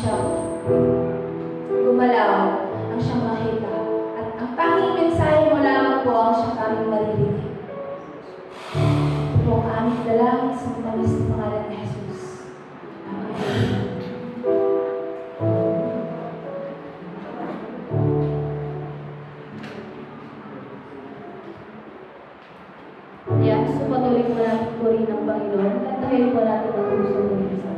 siyang gumalaw, ang siyang makita. At ang tanging mensahe mo lamang po ang siyang aming maririnig. Ito po ang aming dalangin sa matamis na pangalan ni Jesus. Amen. Ayan, so patuloy po natin purihin ng Panginoon at dahil po natin ang puso ng isa.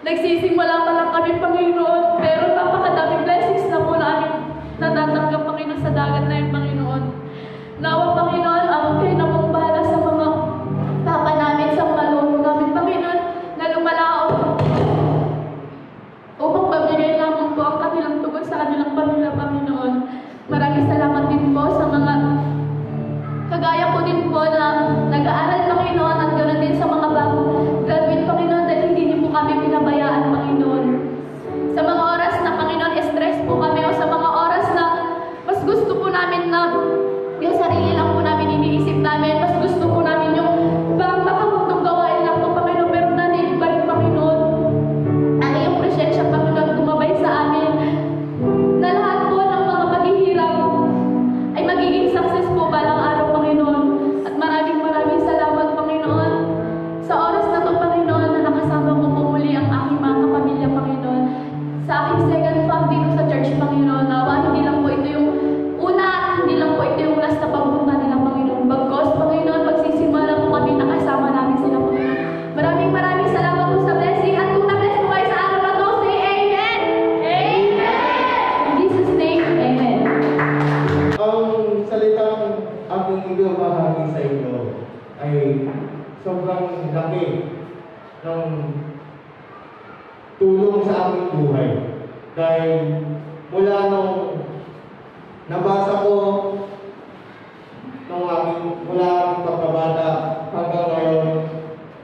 Nagsisimula pa lang kami, Panginoon, pero napakadaming blessings na po namin natatanggap, Panginoon, sa dagat na yun, Panginoon. Nawa, Panginoon, kayo na pong bahala sa mga papa namin, sa mga lolo namin, Panginoon, na lumalao upang mabigay lamang po ang kanilang tugon sa kanilang pamilya, Panginoon. Maraming salamat din po sa mga kagaya ko din po na nag-aaral, Panginoon, at ganoon din sa mga bagong graduate, Panginoon, dahil hindi niyo po kami pinabayaan, Panginoon. Sa mga oras na, Panginoon, stress po kami, o sa mga oras na mas gusto po namin na yung sarili lang po namin iniisip namin, mas gusto po namin yung makamundong gawain lang po, Panginoon, pero nanay ba rin, Panginoon, ang iyong presensya, Panginoon, gumabay sa amin na lahat po ng mga paghihirap ay magiging success po balang araw, Panginoon. At maraming salamat, Panginoon, sa oras na to, Panginoon, na nakasama ko po muli ang aking mga kapamilya, Panginoon, sa aking second fam dito sa church, Panginoon. Nawa, hindi lang po ito yung una at hindi lang po ito yung last na pagpunta nila, Panginoon. Bagkos, Panginoon, magsisimula po kami, nakasama namin sila, Panginoon. Maraming salamat po sa blessing. At kung na-bless po kayo sa araw na to, say Amen! Amen! In Jesus' name, Amen. Ang salitang aking ibabahagi sa inyo ay sobrang laki ng tulong sa aking buhay. Dahil mula nung nabasa ko mula aking pagkabata hanggang ngayon,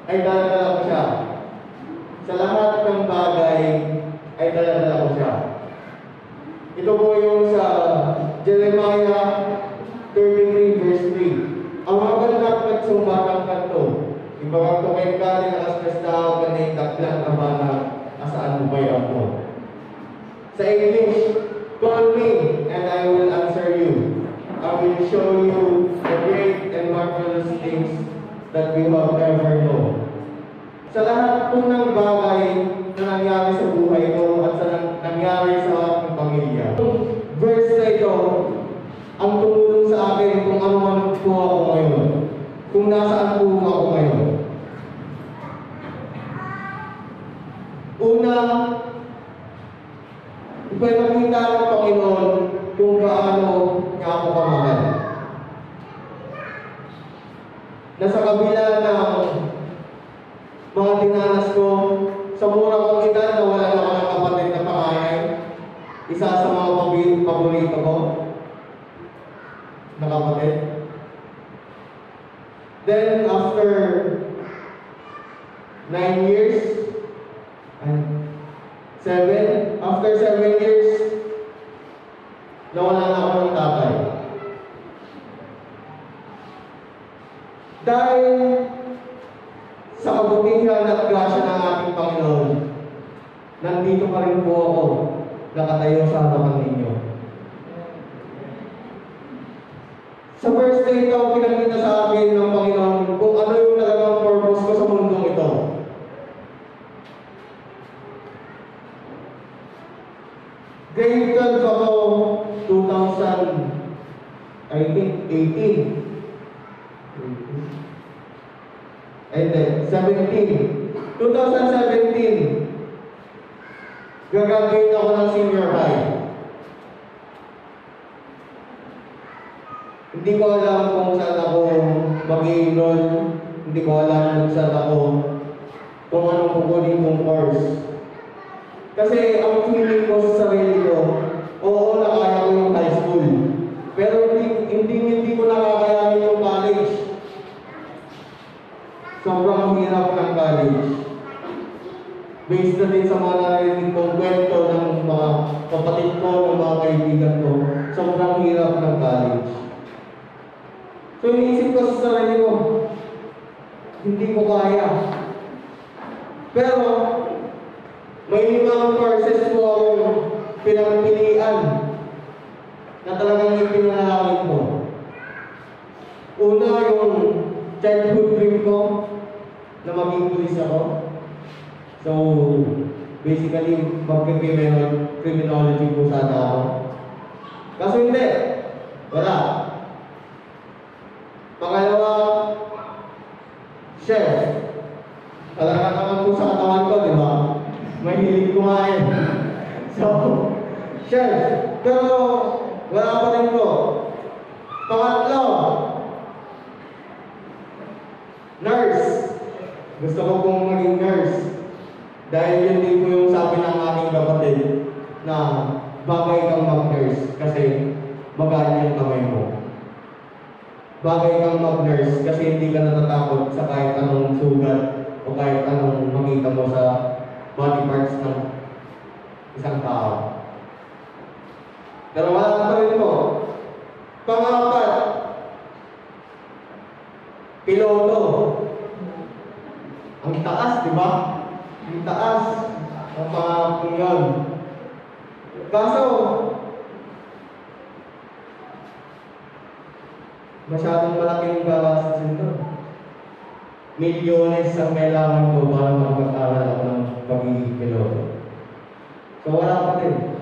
ay dala-dala ko siya. Sa lahat ng bagay ay dala-dala ko siya. Ito po yung sa Jeremiah 33 verse 3. Ang magandang nagsumbatang kanto, ibawag to kay kanin as pesta kanay taklang kabana asaan mo bay ako. Sa English, call me and I will answer you. I will show you the great and marvelous things that you have ever known. Sa lahat po ng bagay na nangyari sa buhay ko at sa nangyari sa aking pamilya, verse na ito ang tumulong sa akin kung ano man po ako ngayon, kung nasaan po ako ngayon. Una, ipinakita ng Panginoon kung gaano niya ako kamahal. Na sa kabila ng mga dinanas ko, sa mura kong edad na wala na ako ng kapatid na pangalan, isa sa mga paborito ko na kapatid. Then, after 9 years, after 7 years, nawala na ako ng tatay. Dahil sa kabutihan at grasya ng ating Panginoon, nandito pa rin po ako, nakatayo sa harapan ninyo. Sa verse na ito, pinakita sa akin ng Panginoon kung ano yung talagang purpose ko sa mundong ito. Grade 12 ako, 2018. And then, 2017, gagagraduate ako ng senior high. Hindi ko alam kung saan ako mag-i-enroll, hindi ko alam kung saan ako, kung anong kukunin kong course. Kasi ang feeling ko sa sarili ko, oo, nakaya ko yung high school. Pero hindi ko nakakayanin yung college. Sobrang hirap ng college. Based na din sa mga narinig kong kwento ng mga kapatid ko, ng mga kaibigan ko, sobrang hirap ng college. So iniisip ko sa sarili ko, hindi ko kaya. Pero, may 5 courses po akong pinagpilian na talagang ipinalangin ko. Una, yung childhood dream ko na maging police ako. So, basically, mag-criminology po sana ako. Kaso hindi. Wala. Pangalawa, chef. Talaga naman po sa katawan ko, di ba? Mahilig kumain. So, chef, pero wala pa rin po. Pangatlo, nurse. Gusto ko pong maging nurse. Dahil yun din po yung sabi ng aking kapatid na bagay kang mag-nurse kasi magaan yung kamay mo. Bagay kang mag-nurse kasi hindi ka natatakot sa kahit anong sugat o kahit anong makita mo sa body parts ng isang tao. Pero wala pa rin po. Pangapat, piloto. Ang taas, di ba? Ang taas. Ang pangako yun. Kaso, masyadong malaking gawas dito. Milyones ang kailangan ko para magpag-aral ako ng pagiging piloto. So wala pa din.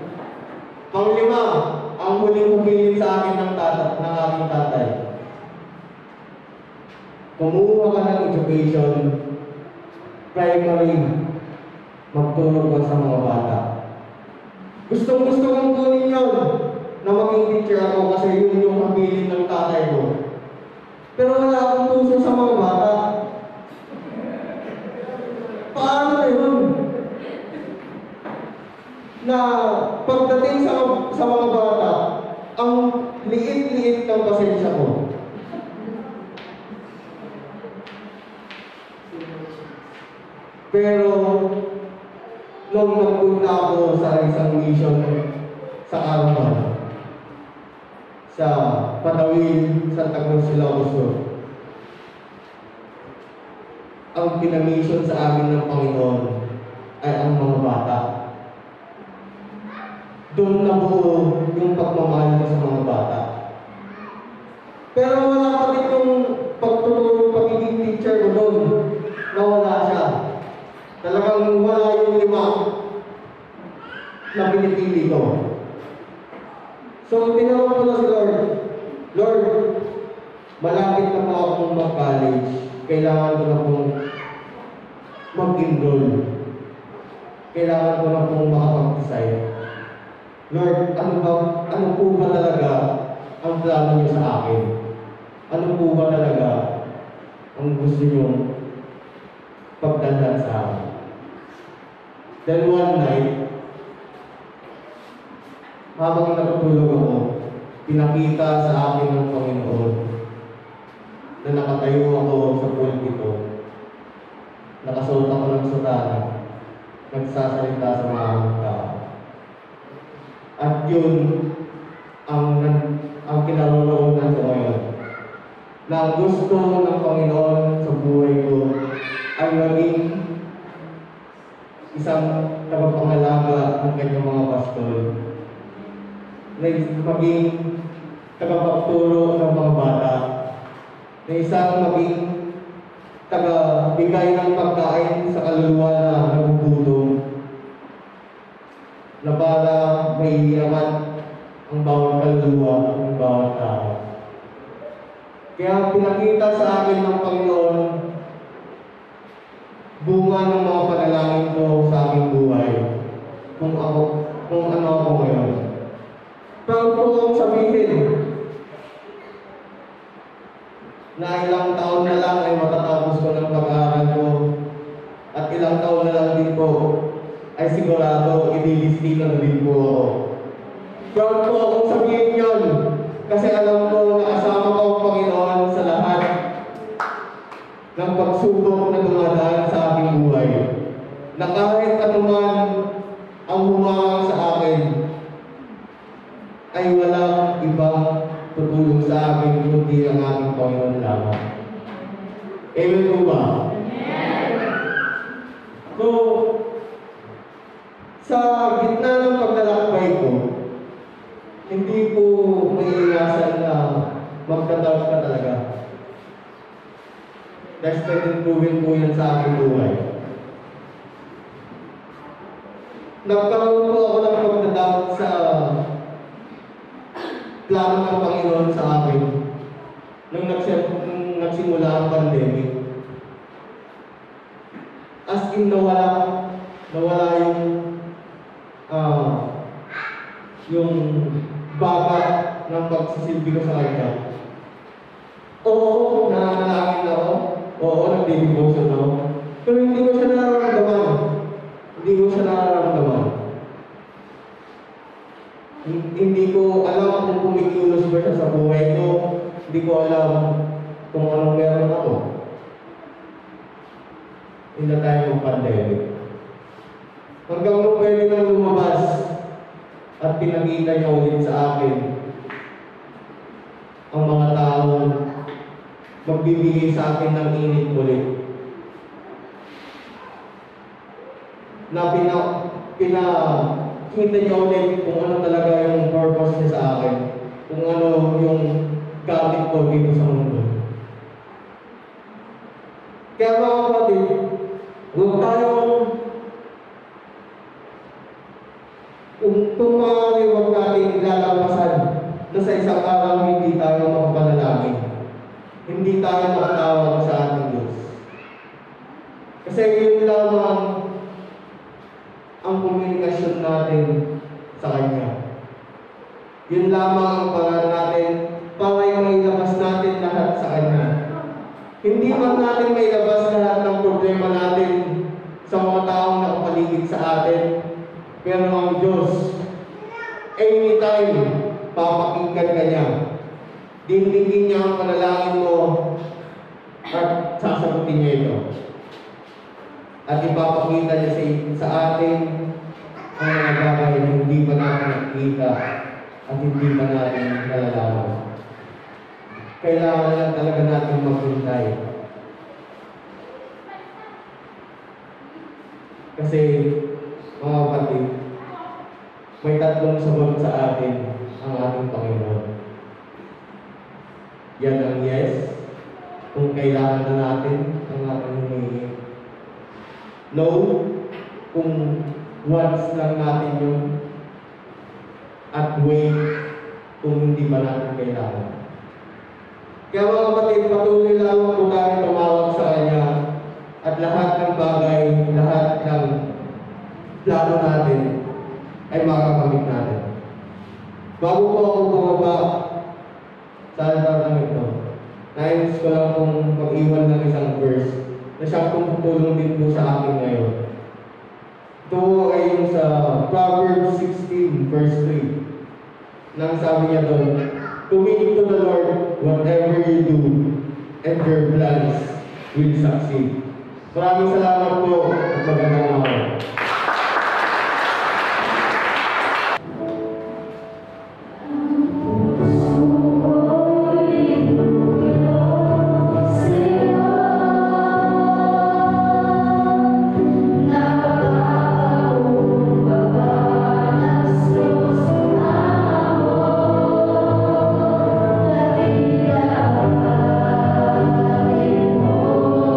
Panglima, ang huling humiling sa akin ng aking tatay. Kumuha ka ng education, primary, magtulong ka sa mga bata. Gustong-gusto kong kunin yun na maging teacher ako kasi yun yung habilin ng tatay ko. Pero wala akong puso sa mga bata. Paano na yun? Na pagdating sa mga bata, ang liit-liit ng pasensya ko. Pero, nung nagpunta ako sa isang mission sa Carmen, sa Patawin, Santa Cruz, Ilocos, ang pinamisyon sa amin ng Panginoon ay ang mga bata. Doon nabuo yung pagmamahal ko sa mga bata. Pero wala pa rin yung pagtutulong pagiging teacher ko doon. Nawala siya. Talagang wala yung 5 na pinipili ko. So, tinawag ko na si Lord. Lord, malapit na po akong mag-college. Kailangan ko na pong mag-enroll. Kailangan ko na pong makapag-decide. Lord, ano po ba talaga ang plano niyo sa akin? Ano po ba talaga ang gusto niyo pagdala sa akin? Then one night, habang natutulog ako, pinakita sa akin ng Panginoon na nakatayo ako sa pulpito, nakasuot ako ng sutana, nagsasalita sa mga tao. At yun ang kinaroroonan ko ngayon. Na ang gusto ng Panginoon sa buhay ko ay maging isang tagapangalaga ng kanyang mga pastor. Na maging tagapagturo ng mga bata. Na isang maging tagabigay ng pagkain sa kaluluwa na nagugutom. Na para may hiraman ang bawat kaluluwa ng bawat tao. Kaya pinakita sa akin ng Panginoon bunga ng mga panalangin ko sa aking buhay kung ano ako ngayon. Pero kung akong sabihin na ilang taon na lang ay matatapos ko ng pag-aaral ko at ilang taon na lang din po ay sigurado ililistino na din po ako. Proud po akong sabihin yun kasi alam ko na kasama ko ang Panginoon sa lahat ng pagsubok na dumadaan sa aking buhay. Na kahit anuman ang humangang sa akin ay walang ibang tutulong sa akin kundi ang aking Panginoon lamang. Amen po ba? So, sa gitna ng paglalakbay ko, hindi po maiiwasan na magdadoubt ka talaga. Tested and proven po yan sa aking buhay. Nagkaroon po ako ng pagdadoubt sa plano ng Panginoon sa akin nung nagsimula ang pandemic. As in, nawala yung bagat ng pagsisilbi ko sa kanya. Oo, nananalangin ako. Oo, nagdi-devotion ako. Pero hindi ko siya nararamdaman. Hindi ko siya nararamdaman. Hindi ko alam kung kumikilos ba siya sa buhay ko. Hindi ko alam kung anong meron ako. In the time of pandemic. Hanggang nung pwede nang lumabas at pinakita niya ulit sa akin ang mga taong magbibigay sa akin ng init ulit. Na pinakita niya ulit kung ano talaga yung purpose niya sa akin. Kung ano yung gamit ko dito sa mundo. Kaya mga kapatid, huwag tayong kung maaari huwag natin ilalampasan na sa isang araw hindi tayo makapanalangin. Hindi tayo makatawag sa ating Diyos. Kasi yun lamang ang komunikasyon natin sa Kanya. Yun lamang ang paraan natin para yung mailabas natin lahat sa Kanya. Hindi man natin mailabas lahat ng problema natin sa mga taong nakapaligid sa atin. Pero ang Diyos, anytime, papakinggan ka niya. Dindigin niya ang panalangin mo at sasagutin niya ito. At ipapakita niya sa atin ang mga bagay na hindi pa natin nakikita at hindi pa natin nalalaman. Kailangan lang talaga natin maghintay. Kasi, mga kapatid, may tatlong sagot sa atin ang ating Panginoon. Yan ang yes, kung kailangan na natin ang ating humingi. No, kung once lang natin yun. At wait, kung hindi pa natin kailangan. Kaya mga kapatid, patuloy lang po tayo tumawag sa Kanya at lahat ng bagay, lahat ng plano natin ay makakamit natin. Bago po ako bumaba sa altar ng ito, nais ko lang kung mag-iwan ng isang verse na siyang tumutulong din po sa akin ngayon. Ito ay yung sa Proverbs 16 verse 3. Nang sabi niya doon, commit to the Lord whatever you do and your plans will succeed. Maraming salamat po at magandang araw. Ikaw ay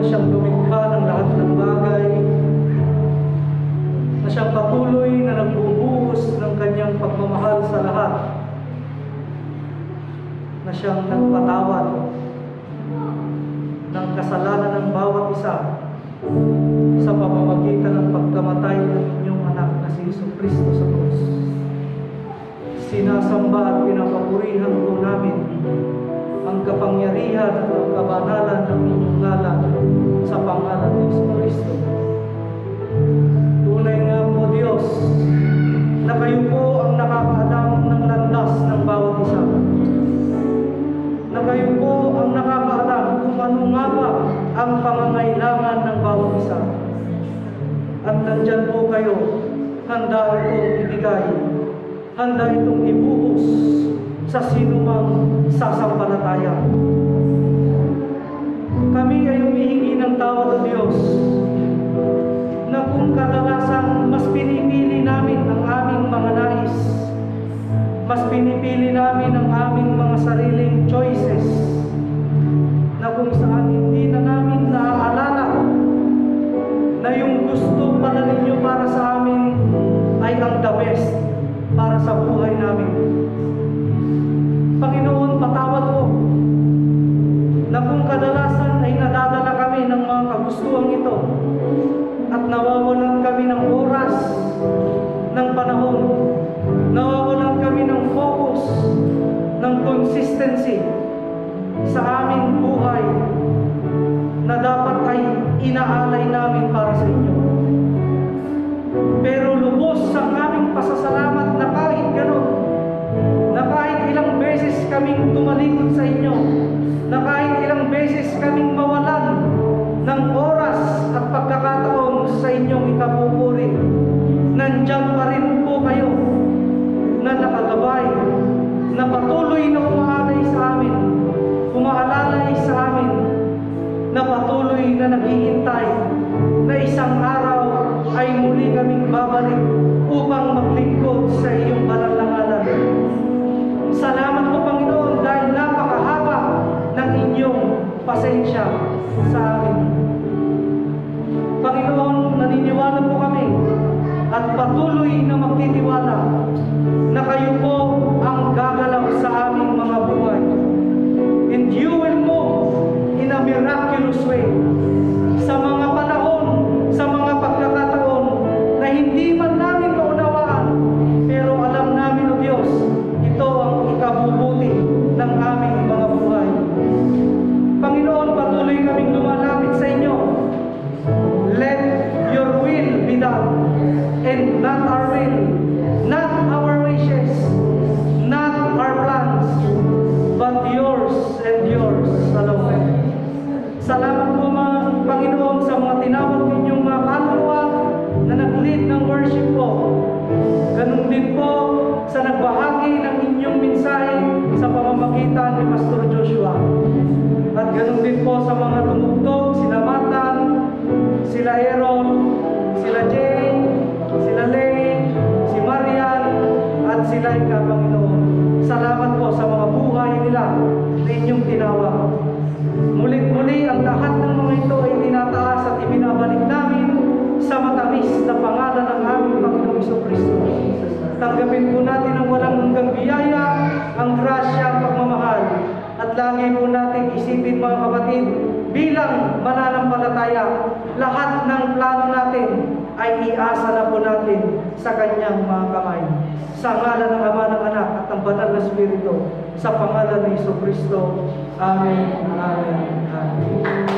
siyang lumikha ng lahat ng bagay, na siyang patuloy na nagbubuhos ng kanyang pagmamahal sa lahat, na siyang nagpatawad ng kasalanan ng bawat isa sa pamamagitan ng pagkamatay ng inyong anak na si Jesucristo sa krus. Sinasamba at pinapapurihan po namin ang kapangyarihan at ang kabanalan ng inyong ngalan sa pangalan ni Jesucristo. Tunay nga po, Diyos, na kayo po ang nakakaalam ng landas ng bawat isa, na kayo po ang nakakaalam kung ano nga ba ang pangangailangan ng bawat isa. At nandyan po kayo, handa itong ibigay, handa itong ibuhos sa sinumang sasampalataya. Kami ay humihingi ng tawad, O Diyos, na kung kadalasan mas pinipili namin ang aming mga nais, mas pinipili namin ang aming mga sariling choices, na kung saan hindi na namin naaalala na yung gusto pala ninyo para sa amin ay ang the best para sa buhay namin. Panginoon, patawad po na kung kadalasan ay nadadala kami ng mga kagustuhan ito at nawawalan kami ng oras, ng panahon, nawawalan kami ng focus, ng consistency sa aming buhay na dapat ay inaalay namin para sa inyo. Pero lubos ang aming pasasalamat na kahit gano'n, na kahit ilang beses kaming tumalikod sa inyo, na kahit ilang beses kaming mawalan ng oras at pagkakataon sa inyong ikapupuri, nandiyan pa rin po kayo na nakagabay, na patuloy na umaalay sa amin, umaalalay sa amin, na patuloy na naghihintay na isang araw ay muli kaming babalik upang maglingkod sa iyong banal na ngalan. Salamat po, Panginoon, dahil napakahaba ng inyong pasensya sa amin. Panginoon, naniniwala po kami at patuloy na magtitiwala na kayo po ang gagalaw sa aming mga buhay. And you will move in a miraculous way sa mga panahon, sa mga pagkakataon na hindi man namin maunawaan, pero alam namin, O Diyos, ito ang ikabubuti ng aming mga buhay. Panginoon, patuloy kaming lumalapit sa inyo. Let your will be done, and not our will, not our wishes, not our plans, but yours and yours alone. Salamat po, mga Panginoon, sa mga tinawag ninyong mga kaluluwa na nag-lead ng worship po. Ganun din po sa nagbahagi ng inyong mensahe sa pamamagitan ni Pastor Joshua. At ganun din po sa mga tumugtog, sila Matan, sila Aaron, sila Jay, sila Lay, si Marian, at sila Ika, Panginoon. Salamat po sa mga buhay nila na inyong tinawag. Mulit-muli ang lahat ng mga ito ay tinataas at ibinabalik namin sa matamis na pangalan ng aming Panginoong Jesucristo. Tanggapin po natin ang walang hanggang biyaya, ang grasya, ang pagmamahal. At lagi po natin isipin, mga kapatid, bilang mananampalataya, lahat ng plano natin ay iasa na po natin sa Kanyang mga kamay. Sa ngalan ng Ama, ng Anak at ng Banal na Espiritu, sa pangalan ni Jesucristo. Amen. Amen. Amen.